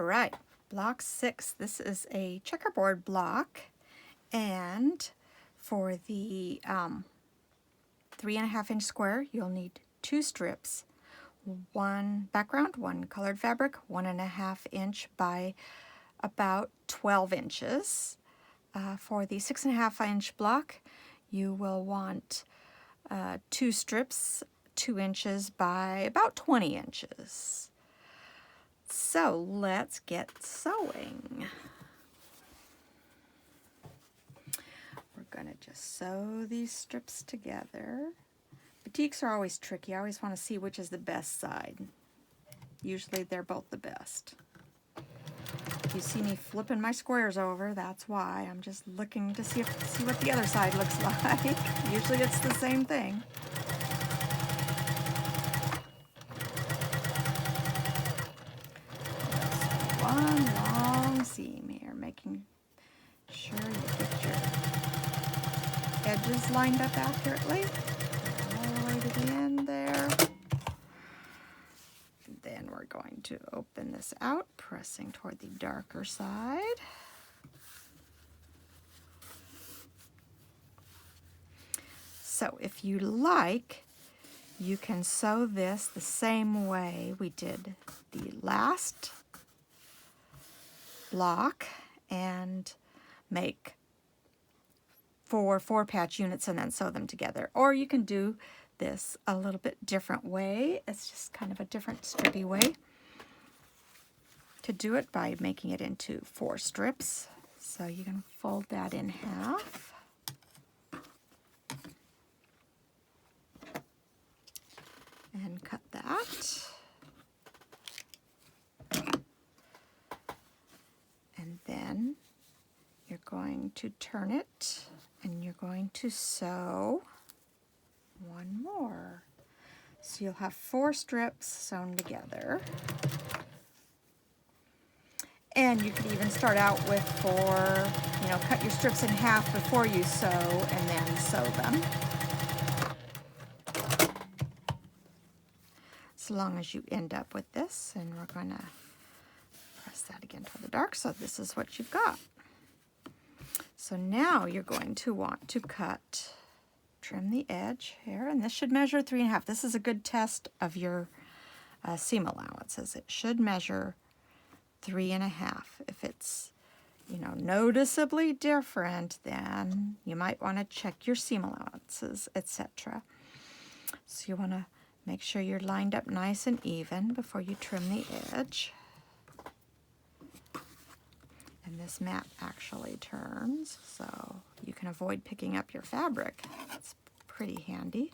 right, block 6. This is a checkerboard block, and for the 3.5 inch square, you'll need 2 strips, one background, one colored fabric, 1.5 inch by about 12 inches. For the 6.5 inch block, you will want 2 strips, 2 inches by about 20 inches. So let's get sewing. We're going to just sew these strips together. Batiks are always tricky. I always want to see which is the best side. Usually they're both the best. If you see me flipping my squares over, that's why. I'm just looking to see what the other side looks like. Usually it's the same thing. One long seam here, making sure you get your edges lined up accurately. All the way to the end there. And then we're going to open this out, pressing toward the darker side. So if you like, you can sew this the same way we did the last block and make 4 4-patch units and then sew them together. Or you can do this a little bit different way. It's just kind of a different strippy way to do it by making it into 4 strips. So you can fold that in half. And cut that. And then you're going to turn it and you're going to sew one more. So you'll have 4 strips sewn together. And you could even start out with 4, cut your strips in half before you sew and then sew them. As long as you end up with this, and we're going to press that again toward the dark, so this is what you've got. So now you're going to want to trim the edge here, and this should measure 3.5. This is a good test of your seam allowances. It should measure 3.5. If it's, noticeably different, then you might want to check your seam allowances, etc. So you want to make sure you're lined up nice and even before you trim the edge. And this mat actually turns, so you can avoid picking up your fabric. It's pretty handy.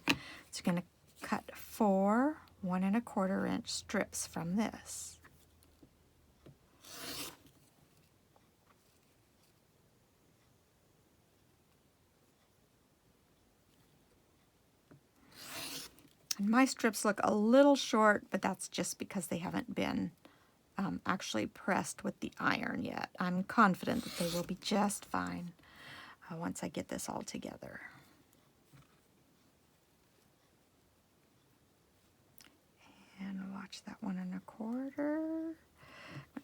So you're going to cut 4 1.25 inch strips from this. And my strips look a little short, but that's just because they haven't been actually pressed with the iron yet. I'm confident that they will be just fine once I get this all together. And watch that 1.25. I'm going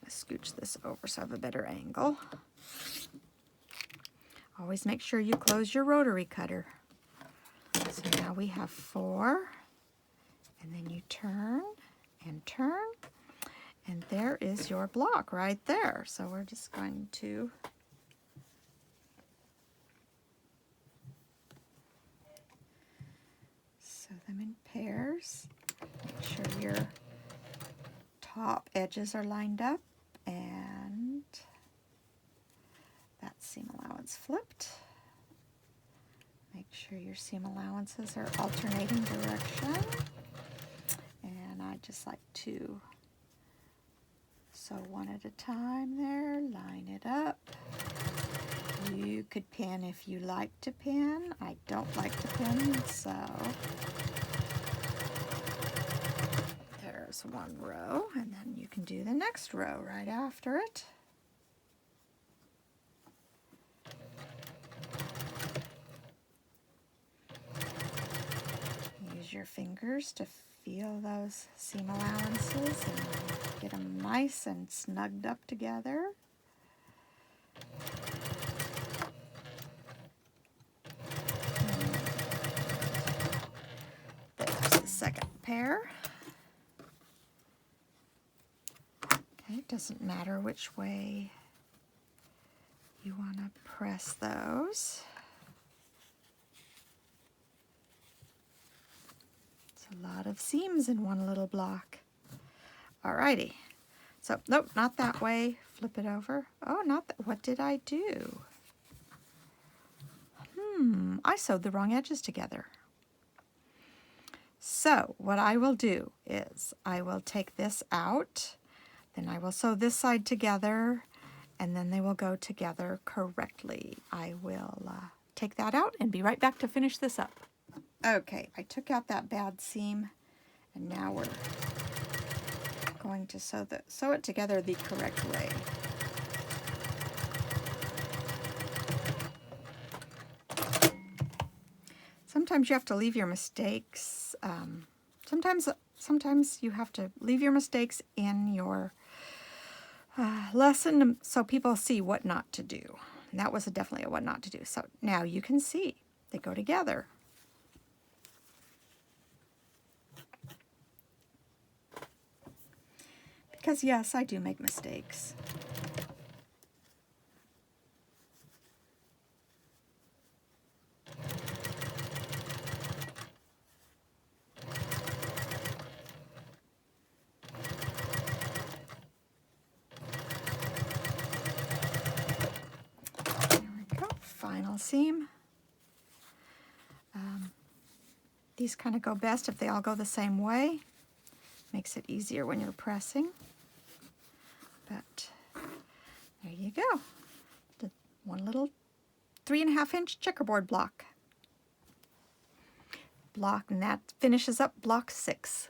to scooch this over so I have a better angle. Always make sure you close your rotary cutter. So now we have 4. And then you turn and turn, and there is your block right there. So we're just going to sew them in pairs. Make sure your top edges are lined up and that seam allowance flipped. Make sure your seam allowances are alternating direction. And I just like to sew one at a time there, line it up. You could pin if you like to pin. I don't like to pin, so there's one row, and then you can do the next row right after it. Use your fingers to feel those seam allowances and get them nice and snugged up together. There's the second pair. Okay, it doesn't matter which way you want to press those. It's a lot of seams in one little block. Alrighty. So, nope, not that way. Flip it over. Oh, not that. What did I do? I sewed the wrong edges together. So, what I will do is I will take this out, then I will sew this side together, and then they will go together correctly. I will take that out and be right back to finish this up. Okay, I took out that bad seam, and now we're going to sew it together the correct way. Sometimes you have to leave your mistakes. Sometimes you have to leave your mistakes in your lesson so people see what not to do. And that was definitely a what not to do. So now you can see they go together. Because yes, I do make mistakes. Final seam. These kind of go best if they all go the same way. Makes it easier when you're pressing. But there you go. The one little 3.5-inch checkerboard block. And that finishes up block 6.